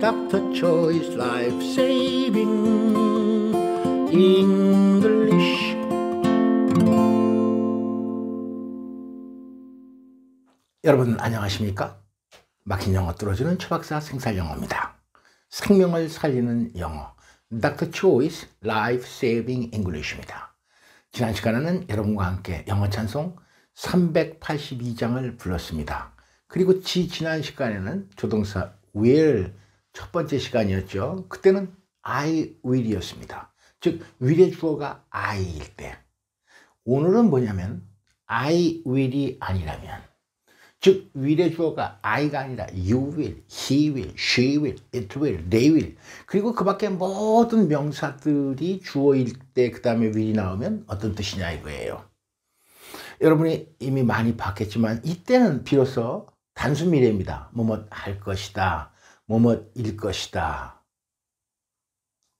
Dr. Choi's Life Saving English. 여러분 안녕하십니까? 막힌 영어 뚫어주는 초박사 생살영어입니다. 생명을 살리는 영어 Dr. Choi's Life Saving English입니다. 지난 시간에는 여러분과 함께 영어 찬송 382장을 불렀습니다. 그리고 지난 시간에는 조동사 will 첫 번째 시간이었죠. 그때는 I will이었습니다. 즉 will의 주어가 I일 때. 오늘은 뭐냐면 I will이 아니라면, 즉 will의 주어가 I가 아니라 you will, he will, she will, it will, they will, 그리고 그 밖에 모든 명사들이 주어일 때 그 다음에 will이 나오면 어떤 뜻이냐 이거예요. 여러분이 이미 많이 봤겠지만 이때는 비로소 단순 미래입니다. 뭐뭐 할 것이다, 뭐뭐일 것이다.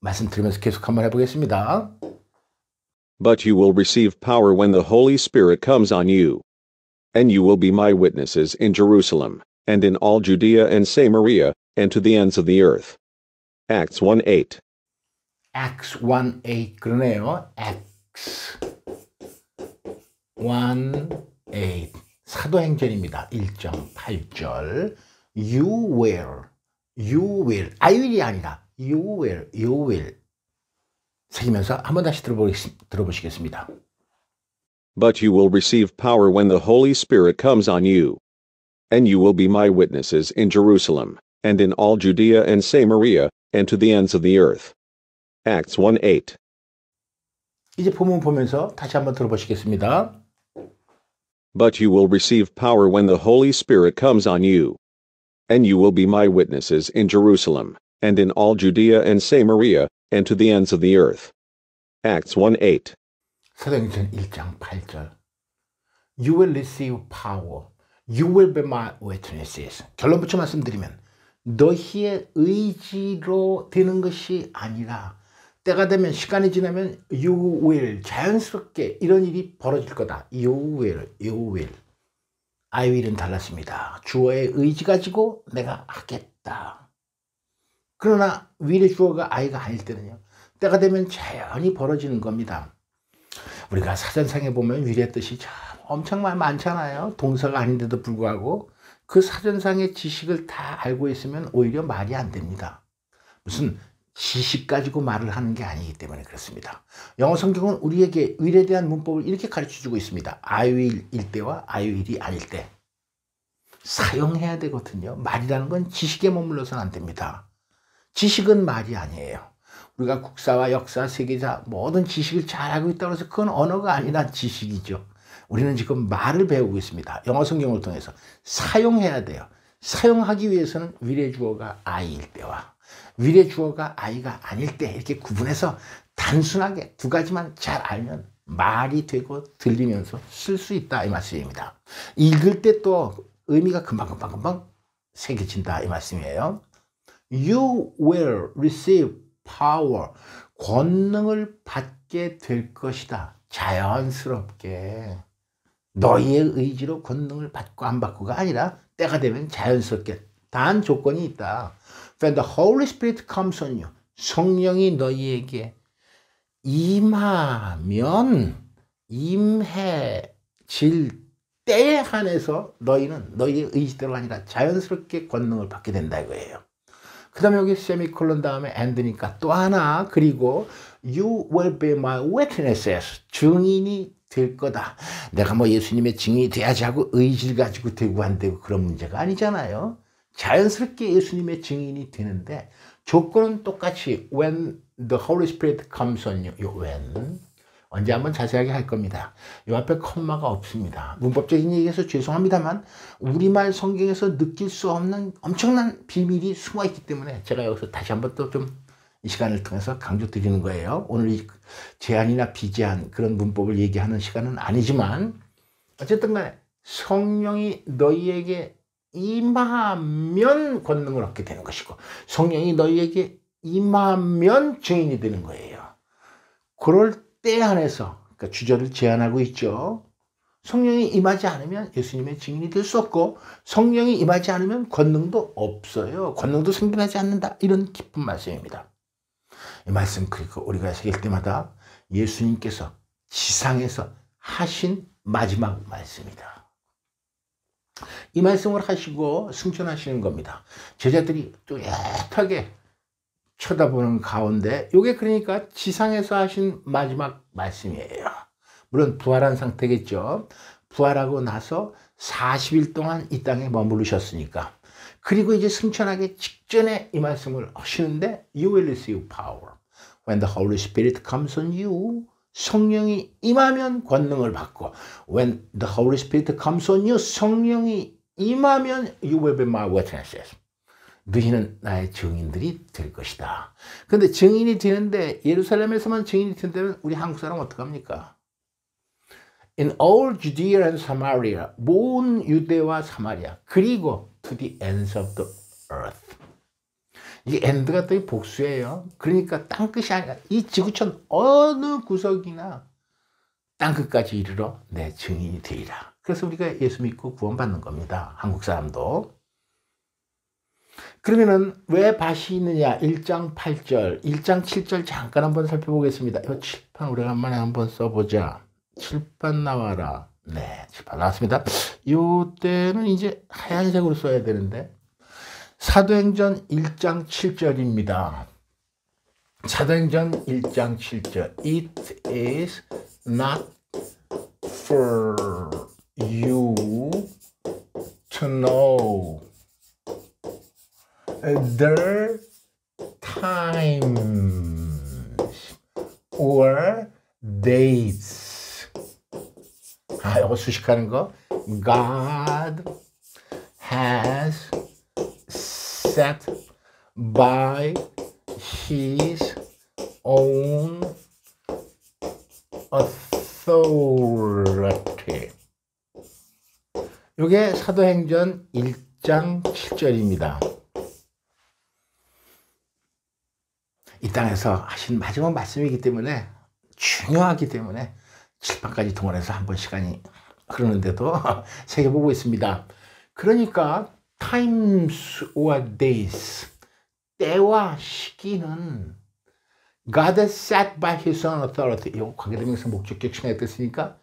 말씀드리면서 계속 한번 해보겠습니다. But you will receive power when the Holy Spirit comes on you. And you will be my witnesses in Jerusalem, and in all Judea and Samaria, and to the ends of the earth. Acts 1:8. Acts 1:8 그러네요. Acts 1:8 사도행전입니다. 1.8절 You will I will이 아니라 you will 새기면서 한번 다시 들어보시겠습니다. But you will receive power when the Holy Spirit comes on you. And you will be my witnesses in Jerusalem, and in all Judea and Samaria, and to the ends of the earth. Acts 1:8. 이제 본문 보면서 다시 한번 들어보시겠습니다. But you will receive power when the Holy Spirit comes on you. And you will be my witnesses in Jerusalem, and in all Judea and Samaria, and to the ends of the earth. Acts 1:8. 사도행전 1장 8절 You will receive power. You will be my witnesses. 결론 붙여 말씀드리면 너희의 의지로 되는 것이 아니라 때가 되면 시간이 지나면 you will 자연스럽게 이런 일이 벌어질 거다. You will. I will은 달랐습니다. 주어의 의지 가지고 내가 하겠다. 그러나 will의 주어가 I가 아닐 때는요. 때가 되면 자연히 벌어지는 겁니다. 우리가 사전상에 보면 will의 뜻이 참 엄청 많잖아요. 동사가 아닌데도 불구하고 그 사전상의 지식을 다 알고 있으면 오히려 말이 안 됩니다. 무슨 지식 가지고 말을 하는 게 아니기 때문에 그렇습니다. 영어 성경은 우리에게 will에 대한 문법을 이렇게 가르쳐주고 있습니다. I will일 때와 I will이 아닐 때 사용해야 되거든요. 말이라는 건 지식에 머물러서는 안 됩니다. 지식은 말이 아니에요. 우리가 국사와 역사, 세계사 모든 지식을 잘 알고 있다고 해서 그건 언어가 아니라 지식이죠. 우리는 지금 말을 배우고 있습니다. 영어 성경을 통해서 사용해야 돼요. 사용하기 위해서는 will의 주어가 I일 때와 will의 주어가 I가 아닐 때 이렇게 구분해서 단순하게 두 가지만 잘 알면 말이 되고 들리면서 쓸 수 있다 이 말씀입니다. 읽을 때 또 의미가 금방 새겨진다 이 말씀이에요. You will receive power. 권능을 받게 될 것이다. 자연스럽게. 너희의 의지로 권능을 받고 안 받고가 아니라 때가 되면 자연스럽게. 단 조건이 있다. When the Holy Spirit comes on you. 성령이 너희에게 임해질 때에 한해서 너희는 너희의 의지대로 아니라 자연스럽게 권능을 받게 된다 이거예요. 그 다음에 여기 세미콜론 다음에 and니까 또 하나 그리고 you will be my witnesses 증인이 될 거다. 내가 뭐 예수님의 증인이 돼야지 하고 의지를 가지고 되고 안 되고 그런 문제가 아니잖아요. 자연스럽게 예수님의 증인이 되는데 조건은 똑같이 when the Holy Spirit comes on you. when 언제 한번 자세하게 할 겁니다. 이 앞에 컴마가 없습니다. 문법적인 얘기해서 죄송합니다만 우리말 성경에서 느낄 수 없는 엄청난 비밀이 숨어있기 때문에 제가 여기서 다시 한번 또 좀 이 시간을 통해서 강조드리는 거예요. 오늘 이 제한이나 비제한 그런 문법을 얘기하는 시간은 아니지만 어쨌든 간에 성령이 너희에게 임하면 권능을 얻게 되는 것이고 성령이 너희에게 임하면 증인이 되는 거예요. 그럴 때 안에서 그러니까 주절을 제한하고 있죠. 성령이 임하지 않으면 예수님의 증인이 될 수 없고 성령이 임하지 않으면 권능도 없어요. 권능도 생겨나지 않는다. 이런 깊은 말씀입니다. 이 말씀 그리고 우리가 새길 때마다 예수님께서 지상에서 하신 마지막 말씀이다. 이 말씀을 하시고 승천하시는 겁니다. 제자들이 뚜렷하게 쳐다보는 가운데 이게 그러니까 지상에서 하신 마지막 말씀이에요. 물론 부활한 상태겠죠. 부활하고 나서 40일 동안 이 땅에 머무르셨으니까. 그리고 이제 승천하기 직전에 이 말씀을 하시는데 You will receive power when the Holy Spirit comes on you. 성령이 임하면 권능을 받고 When the Holy Spirit comes on you. 성령이 임하면 You will be my witnesses. 너희는 나의 증인들이 될 것이다. 그런데 증인이 되는데 예루살렘에서만 증인이 된다면 우리 한국 사람 어떡합니까? In all Judea and Samaria, 모든 유대와 사마리아, 그리고 to the ends of the earth. 이 end가 또 복수예요. 그러니까 땅끝이 아니라 이 지구촌 어느 구석이나 땅끝까지 이르러 내 증인이 되리라. 그래서 우리가 예수 믿고 구원받는 겁니다. 한국 사람도. 그러면은 왜 밭이 있느냐? 1장 8절, 1장 7절 잠깐 한번 살펴보겠습니다. 이 칠판 오래간만에 한번 써보자. 칠판 나와라. 네, 칠판 나왔습니다. 이때는 이제 하얀색으로 써야 되는데 사도행전 1장 7절입니다. 사도행전 1장 7절. It is not for you to know their times or dates. 이거 수식하는 거. God has set by His own authority. 이게 사도행전 1장 7절입니다. 이 땅에서 하신 마지막 말씀이기 때문에 중요하기 때문에 칠판까지 동원해서 한번 시간이 흐르는데도 새겨보고 있습니다. 그러니까 times or days, 때와 시기는 God has set by His own authority. 이거 관계대명사 목적격 칭하게 됐으니까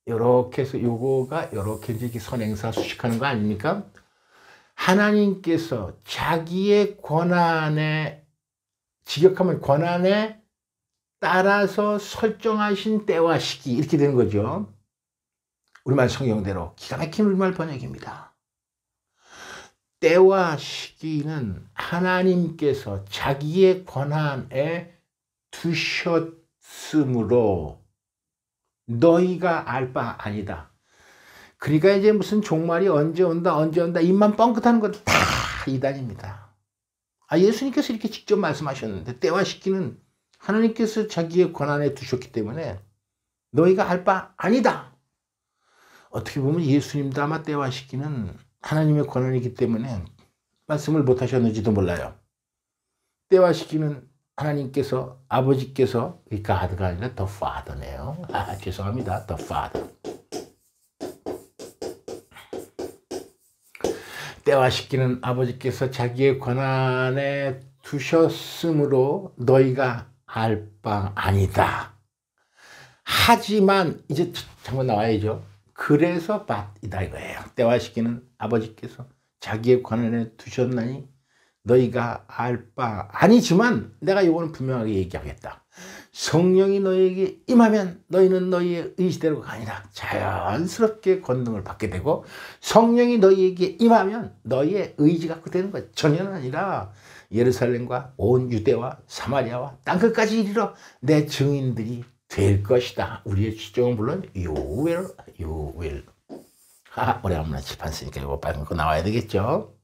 이렇게 해서 요거가 이렇게 이제 선행사 수식하는 거 아닙니까? 하나님께서 자기의 권한에 직역하면 권한에 따라서 설정하신 때와 시기 이렇게 되는 거죠. 우리말 성경대로 기가 막힌 우리말 번역입니다. 때와 시기는 하나님께서 자기의 권한에 두셨으므로 너희가 알 바 아니다. 그러니까 이제 무슨 종말이 언제 온다 입만 뻥끗하는 것 다 이단입니다. 예수님께서 이렇게 직접 말씀하셨는데 때와 시기는 하나님께서 자기의 권한에 두셨기 때문에 너희가 알 바 아니다. 어떻게 보면 예수님도 아마 때와 시기는 하나님의 권한이기 때문에 말씀을 못하셨는지도 몰라요. 때와 시기는 하나님께서 아버지께서 God가 아니라 The Father네요. 죄송합니다. The Father. 때와 시기는 아버지께서 자기의 권한에 두셨으므로 너희가 알 바 아니다. 하지만 이제 잠깐 나와야죠. 그래서 밭이다 이거예요. 때와 시기는 아버지께서 자기의 권한에 두셨나니 너희가 알 바 아니지만 내가 이거는 분명하게 얘기하겠다. 성령이 너희에게 임하면 너희는 너희의 의지대로가 아니라 자연스럽게 권능을 받게 되고 성령이 너희에게 임하면 너희의 의지 갖고 되는 것 전혀는 아니라 예루살렘과 온 유대와 사마리아와 땅끝까지 이르러 내 증인들이 될 것이다. 우리의 추정은 물론 you will. 오래간만에 칠판 쓰니까 이거 빨간 거 나와야 되겠죠.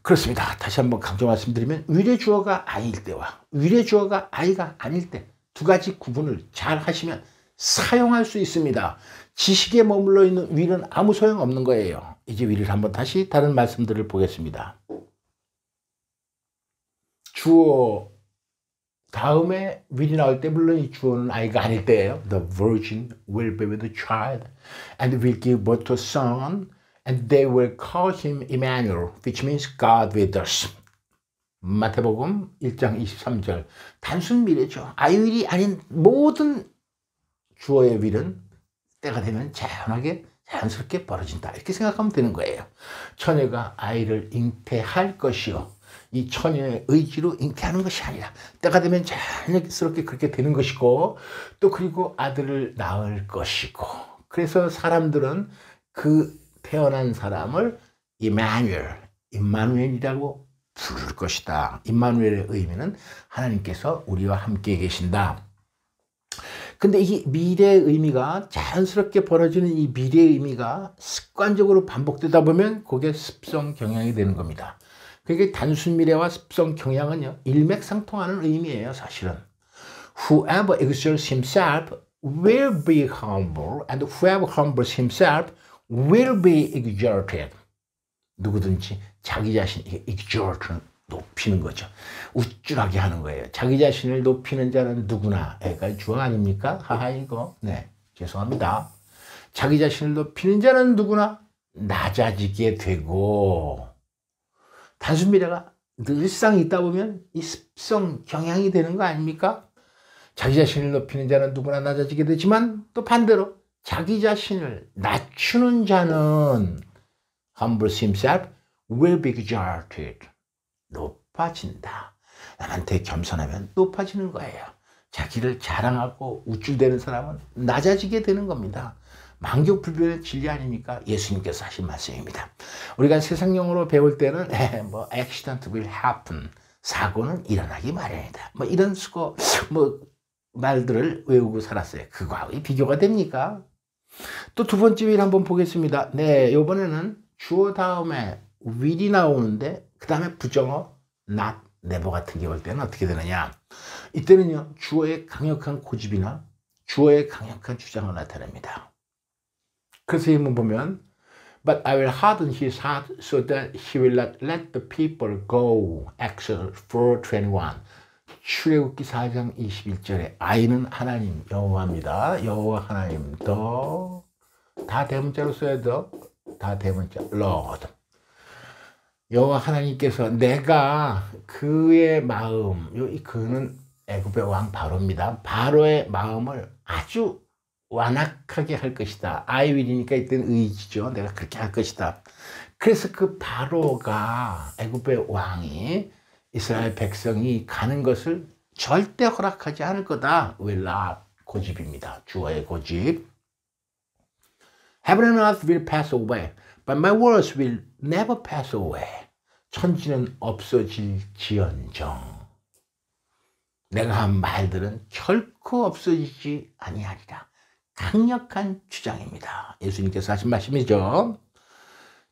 그렇습니다. 다시 한번 강조 말씀드리면 위례 주어가 아이일 때와 위례 주어가 아이가 아닐 때 두 가지 구분을 잘 하시면 사용할 수 있습니다. 지식에 머물러 있는 will은 아무 소용 없는 거예요. 이제 will을 한번 다시 다른 말씀들을 보겠습니다. 주어 다음에 will이 나올 때 물론 이 주어는 아이가 아닐 때예요. The virgin will be with a child and will give birth to a son and they will call him Emmanuel, which means God with us. 마태복음 1장 23절. 단순 미래죠. 아이윌이 아닌 모든 주어의 윌은 때가 되면 자연스럽게 벌어진다. 이렇게 생각하면 되는 거예요. 처녀가 아이를 잉태할 것이요. 이 처녀의 의지로 잉태하는 것이 아니라 때가 되면 자연스럽게 그렇게 되는 것이고 또 그리고 아들을 낳을 것이고 그래서 사람들은 그 태어난 사람을 임마누엘이라고 부를 것이다. 임마누엘의 의미는 하나님께서 우리와 함께 계신다. 근데 이 미래의 의미가 자연스럽게 벌어지는 이 미래의 의미가 습관적으로 반복되다 보면 그게 습성 경향이 되는 겁니다. 그러니까 단순 미래와 습성 경향은요, 일맥상통하는 의미예요, 사실은. Whoever exalts himself will be humble, and whoever humbles himself will be exalted. 누구든지 자기 자신, exalt는 높이는 거죠. 우쭐하게 하는 거예요. 자기 자신을 높이는 자는 누구나. 애가 주어 아닙니까? 하하, 이거. 네, 죄송합니다. 자기 자신을 높이는 자는 누구나 낮아지게 되고, 단순 미래가 늘상 있다 보면 이 습성 경향이 되는 거 아닙니까? 자기 자신을 높이는 자는 누구나 낮아지게 되지만 또 반대로 자기 자신을 낮추는 자는 humbles himself will be exalted. 높아진다. 남한테 겸손하면 높아지는 거예요. 자기를 자랑하고 우쭐대는 사람은 낮아지게 되는 겁니다. 만격불변의 진리 아닙니까? 예수님께서 하신 말씀입니다. 우리가 세상 용어로 배울 때는 accident will happen. 사고는 일어나기 마련이다. 이런 수고 말들을 외우고 살았어요. 그거하고 비교가 됩니까? 또 두 번째 윌 한번 보겠습니다. 네, 이번에는 주어 다음에 will이 나오는데 그 다음에 부정어 not, never 같은 경우 올 때는 어떻게 되느냐? 이때는요, 주어의 강력한 고집이나 주어의 강력한 주장을 나타냅니다. 그래서 한번 보면 But I will harden his heart so that he will not let the people go. Exodus 4:21. 출애굽기 4장 21절에 아이는 하나님 여호와입니다. 여호와 하나님 다 대문자로 써야 돼. 다 대문자 Lord. 여호와 하나님께서 내가 그의 마음, 그는 애굽의 왕 바로입니다. 바로의 마음을 아주 완악하게 할 것이다. I will이니까 이때는 의지죠. 내가 그렇게 할 것이다. 그래서 그 바로가 애굽의 왕이 이스라엘 백성이 가는 것을 절대 허락하지 않을 거다. will not, 고집입니다. 주어의 고집. Heaven and earth will pass away, but my words will never pass away. 천지는 없어질지언정 내가 한 말들은 결코 없어지지 아니하리라. 강력한 주장입니다. 예수님께서 하신 말씀이죠.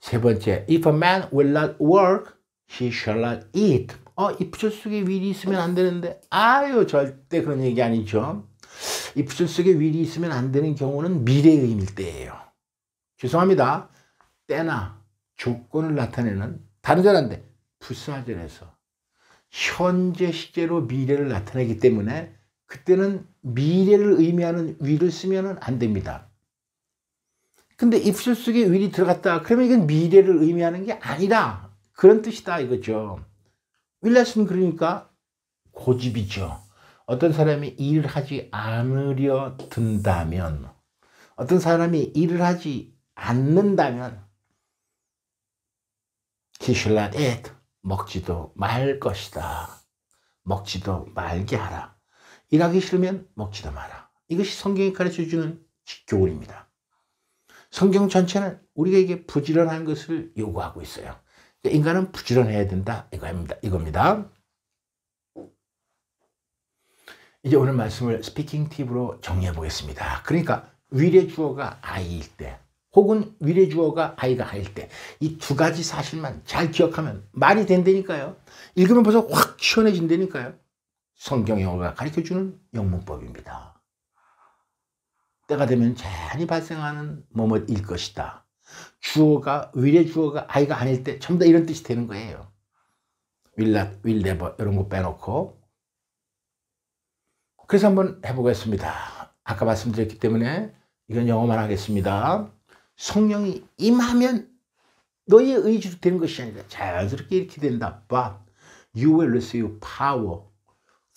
세 번째, If a man will not work, he shall not eat. 이 부절 속에 will이 있으면 안 되는데 절대 그런 얘기 아니죠. 이 부절 속에 will이 있으면 안 되는 경우는 미래의일 때예요. 죄송합니다. 때나 조건을 나타내는 다른 절한데 부사절에서 현재 시제로 미래를 나타내기 때문에 그때는 미래를 의미하는 will을 쓰면 안 됩니다. 근데 if 속에 will이 들어갔다 그러면 이건 미래를 의미하는 게 아니라 그런 뜻이다 이거죠. willlet은 그러니까 고집이죠. 어떤 사람이 일을 하지 않으려 든다면, 어떤 사람이 일을 하지 않는다면 he shall not eat. 먹지도 말 것이다. 먹지도 말게 하라. 일하기 싫으면 먹지도 마라. 이것이 성경이 가르쳐주는 교훈입니다. 성경 전체는 우리에게 부지런한 것을 요구하고 있어요. 인간은 부지런해야 된다. 이겁니다. 이제 오늘 말씀을 스피킹 팁으로 정리해 보겠습니다. 그러니까 will의 주어가 I일 때 혹은 will의 주어가 I가 아닐 때 이 두 가지 사실만 잘 기억하면 말이 된다니까요. 읽으면 벌써 확 시원해진다니까요. 성경 영어가 가르쳐주는 영문법입니다. 때가 되면 자연히 발생하는 뭐뭐일 것이다. 주어가 will의 주어가 I가 아닐 때 전부 다 이런 뜻이 되는 거예요. will not, will never 이런 거 빼놓고 그래서 한번 해보겠습니다. 아까 말씀드렸기 때문에 이건 영어만 하겠습니다. 성령이 임하면 너의 의지로 되는 것이 아니라 자연스럽게 이렇게 된다. But you will receive power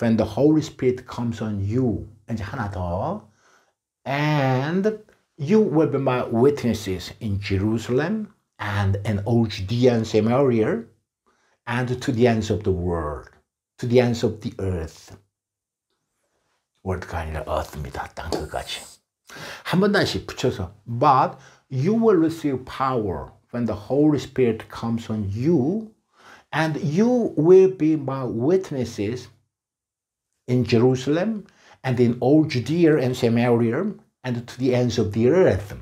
when the Holy Spirit comes on you. 이제 하나 더. And you will be my witnesses in Jerusalem and in all Judea and Samaria and to the ends of the world. To the ends of the earth. world가 아니라 earth입니다. 땅 끝까지. 한 번 다시 붙여서 But you will receive power when the Holy Spirit comes on you and you will be my witnesses in Jerusalem and in all Judea and Samaria and to the ends of the earth.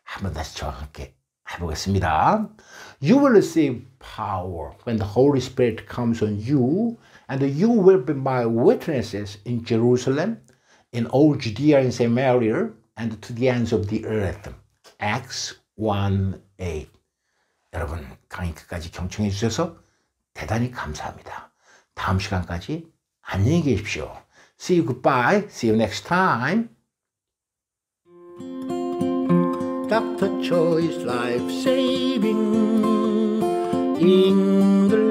한 번 다시 저와 함께 해보겠습니다. You will receive power when the Holy Spirit comes on you and you will be my witnesses in Jerusalem, in all Judea and Samaria, and to the ends of the earth. Acts 1:8. 여러분 강의 끝까지 경청해 주셔서 대단히 감사합니다. 다음 시간까지 안녕히 계십시오. See you goodbye. See you next time. Dr. Choi's Life Saving English.